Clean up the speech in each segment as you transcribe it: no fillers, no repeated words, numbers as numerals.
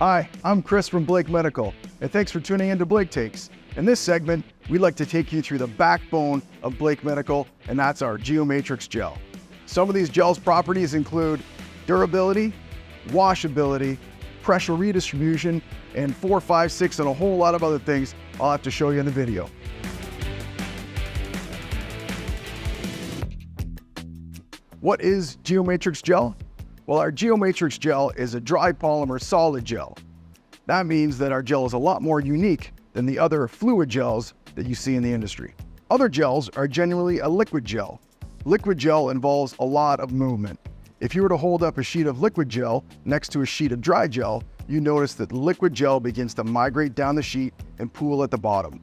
Hi, I'm Chris from Blake Medical, and thanks for tuning in to Blake Takes. In this segment, we'd like to take you through the backbone of Blake Medical, and that's our Geo-Matrix Gel. Some of these gel's properties include durability, washability, pressure redistribution, and 4, 5, 6, and a whole lot of other things I'll have to show you in the video. What is Geo-Matrix Gel? Well, our Geo-Matrix Gel is a dry polymer solid gel. That means that our gel is a lot more unique than the other fluid gels that you see in the industry. Other gels are generally a liquid gel. Liquid gel involves a lot of movement. If you were to hold up a sheet of liquid gel next to a sheet of dry gel, you notice that the liquid gel begins to migrate down the sheet and pool at the bottom,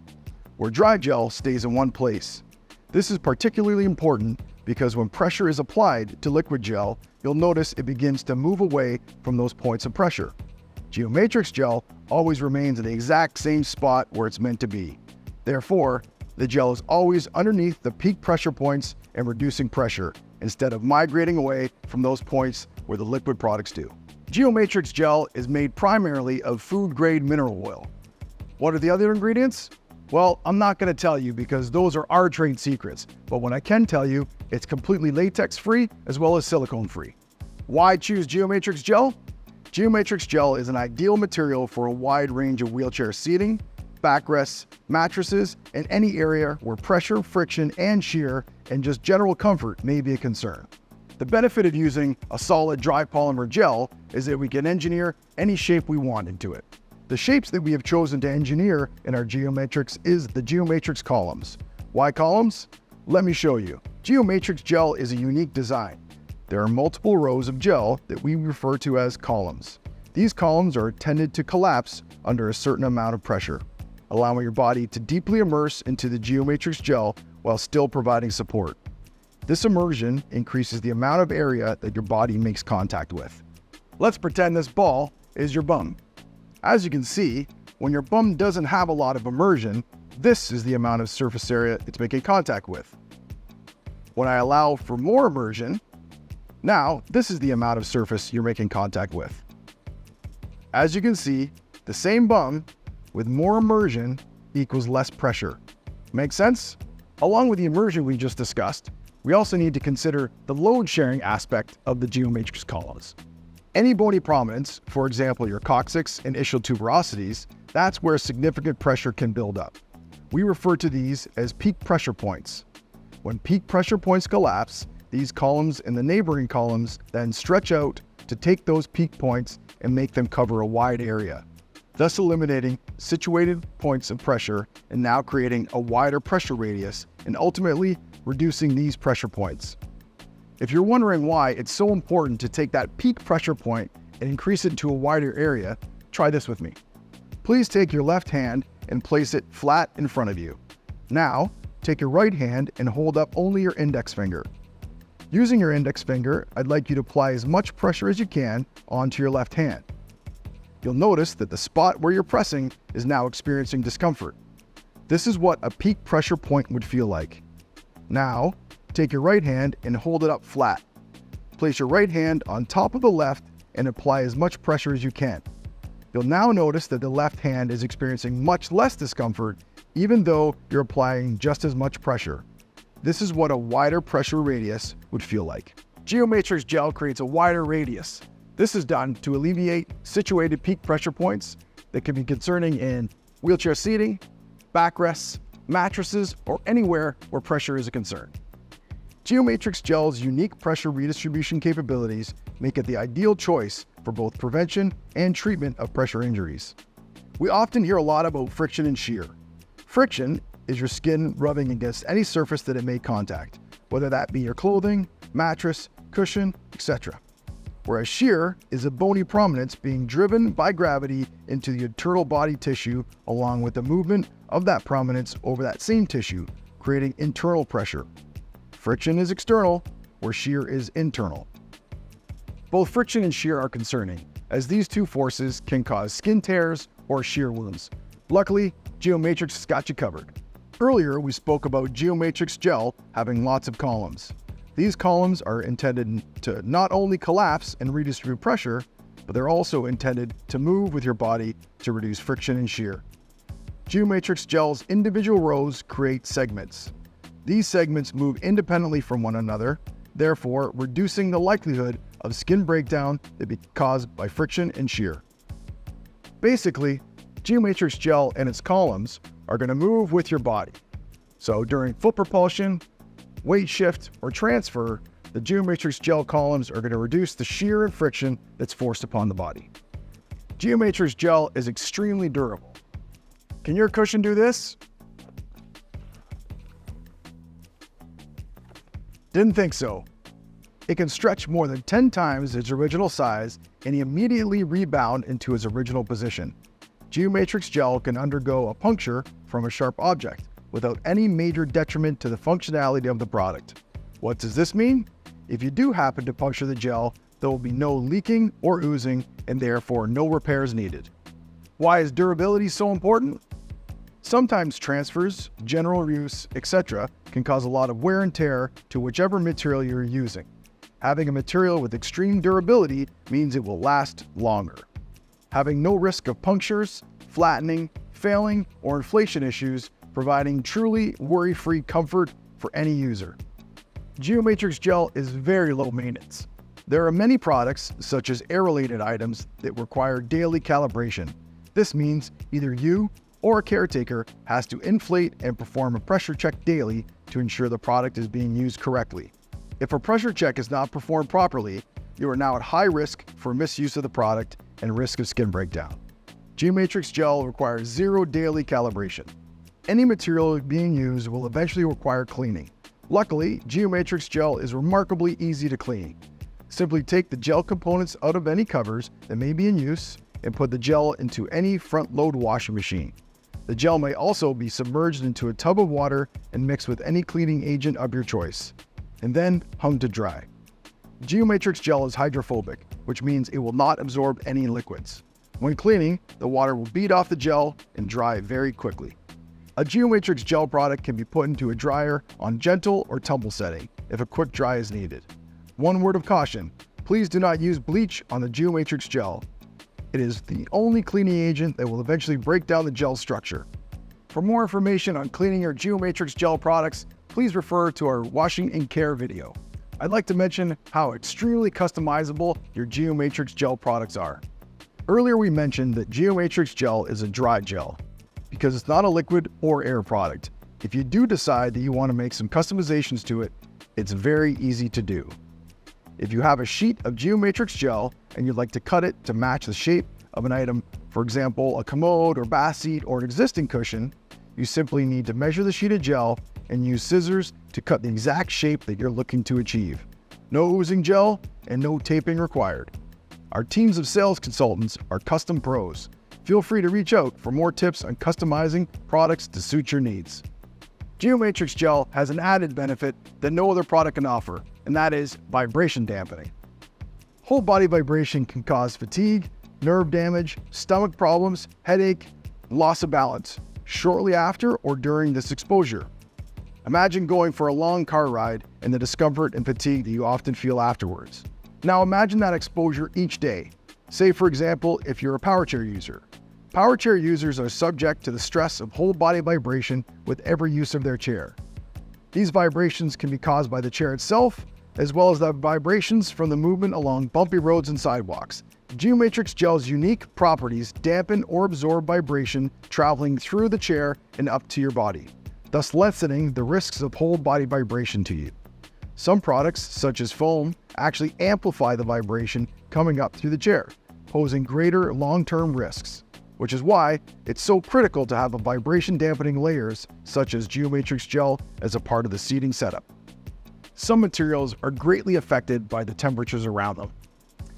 where dry gel stays in one place. This is particularly important because when pressure is applied to liquid gel, you'll notice it begins to move away from those points of pressure. Geo-Matrix Gel always remains in the exact same spot where it's meant to be. Therefore, the gel is always underneath the peak pressure points and reducing pressure, instead of migrating away from those points where the liquid products do. Geo-Matrix Gel is made primarily of food-grade mineral oil. What are the other ingredients? Well, I'm not going to tell you because those are our trade secrets, but what I can tell you, it's completely latex-free as well as silicone-free. Why choose Geo-Matrix Gel? Geo-Matrix Gel is an ideal material for a wide range of wheelchair seating, backrests, mattresses, and any area where pressure, friction, and shear, and just general comfort may be a concern. The benefit of using a solid dry polymer gel is that we can engineer any shape we want into it. The shapes that we have chosen to engineer in our Geo-Matrix is the Geo-Matrix columns. Why columns? Let me show you. Geo-Matrix Gel is a unique design. There are multiple rows of gel that we refer to as columns. These columns are intended to collapse under a certain amount of pressure, allowing your body to deeply immerse into the Geo-Matrix Gel while still providing support. This immersion increases the amount of area that your body makes contact with. Let's pretend this ball is your bum. As you can see, when your bum doesn't have a lot of immersion, this is the amount of surface area it's making contact with. When I allow for more immersion, now this is the amount of surface you're making contact with. As you can see, the same bum with more immersion equals less pressure. Make sense? Along with the immersion we just discussed, we also need to consider the load sharing aspect of the Geo-Matrix columns. Any bony prominence, for example your coccyx and ischial tuberosities, that's where significant pressure can build up. We refer to these as peak pressure points. When peak pressure points collapse, these columns and the neighboring columns then stretch out to take those peak points and make them cover a wide area, thus eliminating situated points of pressure and now creating a wider pressure radius and ultimately reducing these pressure points. If you're wondering why it's so important to take that peak pressure point and increase it to a wider area, try this with me. Please take your left hand and place it flat in front of you. Now, take your right hand and hold up only your index finger. Using your index finger, I'd like you to apply as much pressure as you can onto your left hand. You'll notice that the spot where you're pressing is now experiencing discomfort. This is what a peak pressure point would feel like. Now, take your right hand and hold it up flat. Place your right hand on top of the left and apply as much pressure as you can. You'll now notice that the left hand is experiencing much less discomfort, even though you're applying just as much pressure. This is what a wider pressure radius would feel like. Geo-Matrix Gel creates a wider radius. This is done to alleviate situated peak pressure points that can be concerning in wheelchair seating, backrests, mattresses, or anywhere where pressure is a concern. Geo-Matrix Gel's unique pressure redistribution capabilities make it the ideal choice for both prevention and treatment of pressure injuries. We often hear a lot about friction and shear. Friction is your skin rubbing against any surface that it may contact, whether that be your clothing, mattress, cushion, etc. Whereas shear is a bony prominence being driven by gravity into the internal body tissue along with the movement of that prominence over that same tissue, creating internal pressure. Friction is external, where shear is internal. Both friction and shear are concerning, as these two forces can cause skin tears or shear wounds. Luckily, Geo-Matrix has got you covered. Earlier, we spoke about Geo-Matrix Gel having lots of columns. These columns are intended to not only collapse and redistribute pressure, but they're also intended to move with your body to reduce friction and shear. Geo-Matrix Gel's individual rows create segments. These segments move independently from one another, therefore reducing the likelihood of skin breakdown that be caused by friction and shear. Basically, Geo-Matrix Gel and its columns are going to move with your body. So during foot propulsion, weight shift, or transfer, the Geo-Matrix Gel columns are going to reduce the shear and friction that's forced upon the body. Geo-Matrix Gel is extremely durable. Can your cushion do this? Didn't think so. It can stretch more than 10 times its original size and immediately rebound into its original position. Geo-Matrix Gel can undergo a puncture from a sharp object without any major detriment to the functionality of the product. What does this mean? If you do happen to puncture the gel, there will be no leaking or oozing and therefore no repairs needed. Why is durability so important? Sometimes transfers, general use, etc. can cause a lot of wear and tear to whichever material you're using. Having a material with extreme durability means it will last longer. Having no risk of punctures, flattening, failing, or inflation issues, providing truly worry-free comfort for any user. Geo-Matrix Gel is very low maintenance. There are many products, such as air-related items, that require daily calibration. This means either you or a caretaker has to inflate and perform a pressure check daily to ensure the product is being used correctly. If a pressure check is not performed properly, you are now at high risk for misuse of the product and risk of skin breakdown. Geo-Matrix Gel requires zero daily calibration. Any material being used will eventually require cleaning. Luckily, Geo-Matrix Gel is remarkably easy to clean. Simply take the gel components out of any covers that may be in use and put the gel into any front-load washing machine. The gel may also be submerged into a tub of water and mixed with any cleaning agent of your choice, and then hung to dry. Geo-Matrix Gel is hydrophobic, which means it will not absorb any liquids. When cleaning, the water will bead off the gel and dry very quickly. A Geo-Matrix Gel product can be put into a dryer on gentle or tumble setting if a quick dry is needed. One word of caution, please do not use bleach on the Geo-Matrix Gel. It is the only cleaning agent that will eventually break down the gel structure. For more information on cleaning your Geo-Matrix Gel products, please refer to our washing and care video. I'd like to mention how extremely customizable your Geo-Matrix Gel products are. Earlier we mentioned that Geo-Matrix Gel is a dry gel. Because it's not a liquid or air product, if you do decide that you want to make some customizations to it, it's very easy to do. If you have a sheet of Geo-Matrix Gel and you'd like to cut it to match the shape of an item, for example, a commode or bath seat or an existing cushion, you simply need to measure the sheet of gel and use scissors to cut the exact shape that you're looking to achieve. No oozing gel and no taping required. Our teams of sales consultants are custom pros. Feel free to reach out for more tips on customizing products to suit your needs. Geo-Matrix Gel has an added benefit that no other product can offer, and that is vibration dampening. Whole body vibration can cause fatigue, nerve damage, stomach problems, headache, and loss of balance shortly after or during this exposure. Imagine going for a long car ride and the discomfort and fatigue that you often feel afterwards. Now imagine that exposure each day. Say, for example, if you're a power chair user. Power chair users are subject to the stress of whole body vibration with every use of their chair. These vibrations can be caused by the chair itself, as well as the vibrations from the movement along bumpy roads and sidewalks. Geo-Matrix Gel's unique properties dampen or absorb vibration traveling through the chair and up to your body, thus lessening the risks of whole body vibration to you. Some products, such as foam, actually amplify the vibration coming up through the chair, posing greater long-term risks, which is why it's so critical to have a vibration dampening layers such as Geo-Matrix Gel as a part of the seating setup. Some materials are greatly affected by the temperatures around them.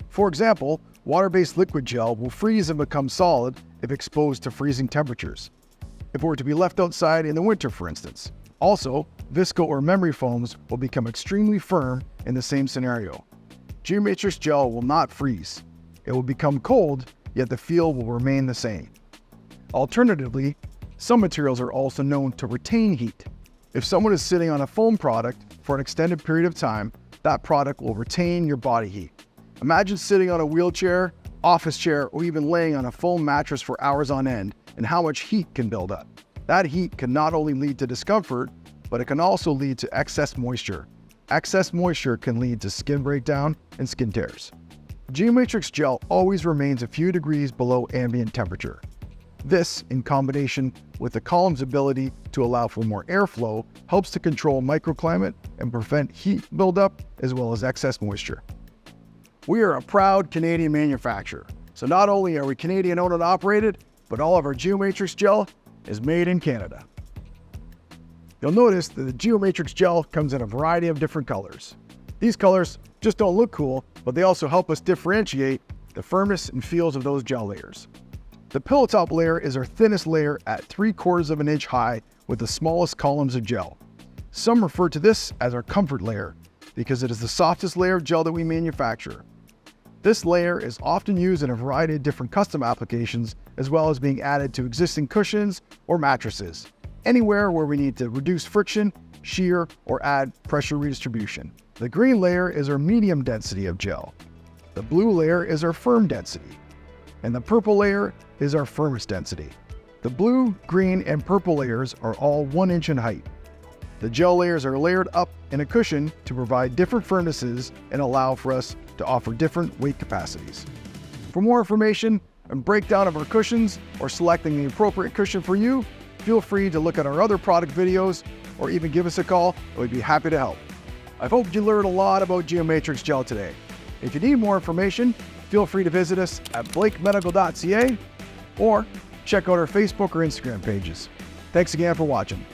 For example, water-based liquid gel will freeze and become solid if exposed to freezing temperatures, if it were to be left outside in the winter, for instance. Also, visco or memory foams will become extremely firm in the same scenario. Geo-Matrix Gel will not freeze. It will become cold, yet the feel will remain the same. Alternatively, some materials are also known to retain heat. If someone is sitting on a foam product for an extended period of time, that product will retain your body heat. Imagine sitting on a wheelchair office chair, or even laying on a foam mattress for hours on end, and how much heat can build up. That heat can not only lead to discomfort, but it can also lead to excess moisture. Excess moisture can lead to skin breakdown and skin tears. Geo-Matrix Gel always remains a few degrees below ambient temperature. This, in combination with the column's ability to allow for more airflow, helps to control microclimate and prevent heat buildup as well as excess moisture. We are a proud Canadian manufacturer, so not only are we Canadian owned and operated, but all of our Geo-Matrix Gel is made in Canada. You'll notice that the Geo-Matrix Gel comes in a variety of different colors. These colors just don't look cool, but they also help us differentiate the firmness and feels of those gel layers. The pillow top layer is our thinnest layer at 3/4 of an inch high with the smallest columns of gel. Some refer to this as our comfort layer because it is the softest layer of gel that we manufacture. This layer is often used in a variety of different custom applications, as well as being added to existing cushions or mattresses, anywhere where we need to reduce friction, shear, or add pressure redistribution. The green layer is our medium density of gel. The blue layer is our firm density. And the purple layer is our firmest density. The blue, green, and purple layers are all 1 inch in height. The gel layers are layered up in a cushion to provide different firmnesses and allow for us to offer different weight capacities. For more information and breakdown of our cushions or selecting the appropriate cushion for you, feel free to look at our other product videos or even give us a call and we'd be happy to help. I hope you learned a lot about Geo-Matrix Gel today. If you need more information, feel free to visit us at blakemedical.ca or check out our Facebook or Instagram pages. Thanks again for watching.